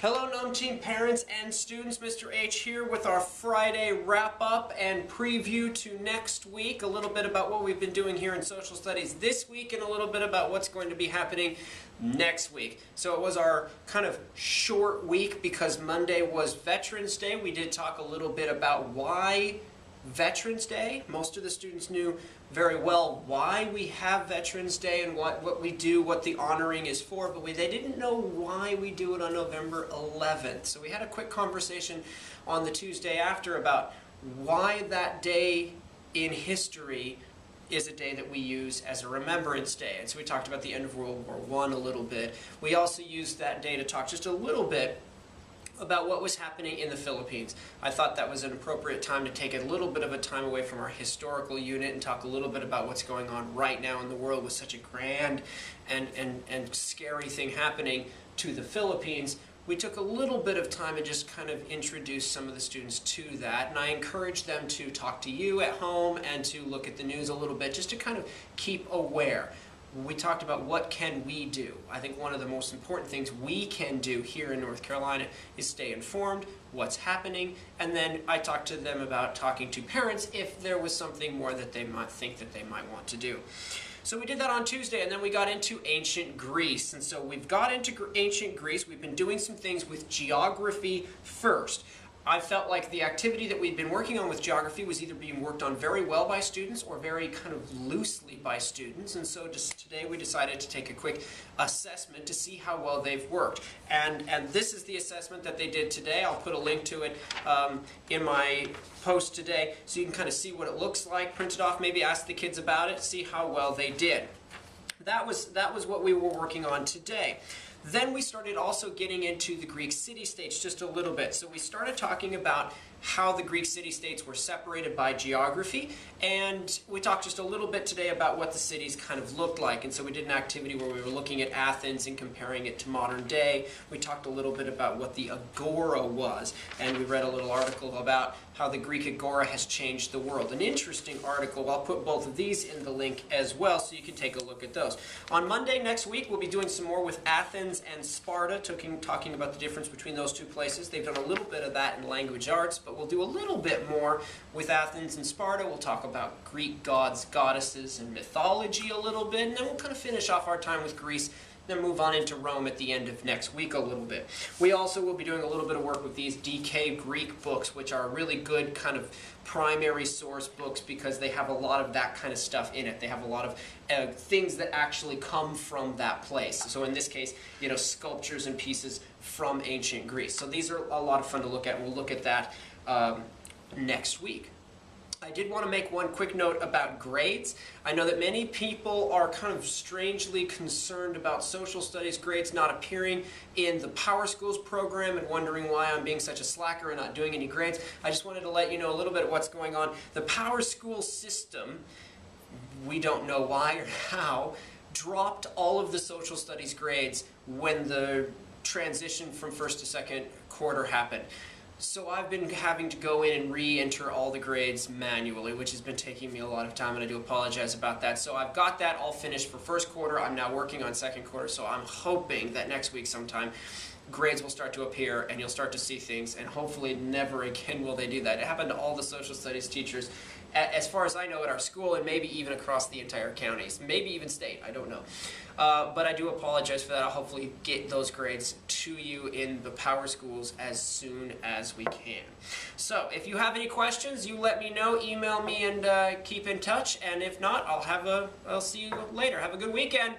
Hello Gnome Team parents and students, Mr. H here with our Friday wrap-up and preview to next week. A little bit about what we've been doing here in social studies this week and a little bit about what's going to be happening next week. So it was our kind of short week because Monday was Veterans Day. We did talk a little bit about why Veterans Day. Most of the students knew very well why we have Veterans Day and what we do, what the honoring is for, but they didn't know why we do it on November 11th. So we had a quick conversation on the Tuesday after about why that day in history is a day that we use as a remembrance day. And so we talked about the end of World War I a little bit. We also used that day to talk just a little bit about what was happening in the Philippines. I thought that was an appropriate time to take a little bit of a time away from our historical unit and talk a little bit about what's going on right now in the world with such a grand and scary thing happening to the Philippines. We took a little bit of time and just kind of introduced some of the students to that, and I encouraged them to talk to you at home and to look at the news a little bit just to kind of keep aware. We talked about what can we do. I think one of the most important things we can do here in North Carolina is stay informed, what's happening, and then I talked to them about talking to parents if there was something more that they might think that they might want to do. So we did that on Tuesday, and then we got into ancient Greece. And so we've got into ancient Greece. We've been doing some things with geography first. I felt like the activity that we'd been working on with geography was either being worked on very well by students or very kind of loosely by students, and so just today we decided to take a quick assessment to see how well they've worked. And this is the assessment that they did today. I'll put a link to it in my post today so you can kind of see what it looks like, print it off, maybe ask the kids about it, see how well they did. That was what we were working on today. Then we started also getting into the Greek city-states just a little bit. So we started talking about how the Greek city-states were separated by geography, and we talked just a little bit today about what the cities kind of looked like. And so we did an activity where we were looking at Athens and comparing it to modern day. We talked a little bit about what the agora was, and we read a little article about how the Greek agora has changed the world. An interesting article. I'll put both of these in the link as well so you can take a look at those. On Monday next week, we'll be doing some more with Athens and Sparta, talking about the difference between those two places. They've done a little bit of that in language arts, but we'll do a little bit more with Athens and Sparta. We'll talk about Greek gods, goddesses, and mythology a little bit, and then we'll kind of finish off our time with Greece, then move on into Rome at the end of next week a little bit. We also will be doing a little bit of work with these DK Greek books, which are really good kind of primary source books because they have a lot of that kind of stuff in it. They have a lot of things that actually come from that place. So in this case, you know, sculptures and pieces from ancient Greece. So these are a lot of fun to look at, and we'll look at that next week. I did want to make one quick note about grades. I know that many people are kind of strangely concerned about social studies grades not appearing in the Power Schools program and wondering why I'm being such a slacker and not doing any grades. I just wanted to let you know a little bit of what's going on. The Power School system, we don't know why or how, dropped all of the social studies grades when the transition from first to second quarter happened. So I've been having to go in and re-enter all the grades manually, which has been taking me a lot of time, and I do apologize about that. So I've got that all finished for first quarter. I'm now working on second quarter, so I'm hoping that next week sometime grades will start to appear and you'll start to see things, and hopefully never again will they do that. It happened to all the social studies teachers, as far as I know, at our school, and maybe even across the entire counties, maybe even state, I don't know. But I do apologize for that. I'll hopefully get those grades to you in the Power Schools as soon as we can. So if you have any questions, you let me know, email me, and keep in touch, and if not, I'll see you later. Have a good weekend.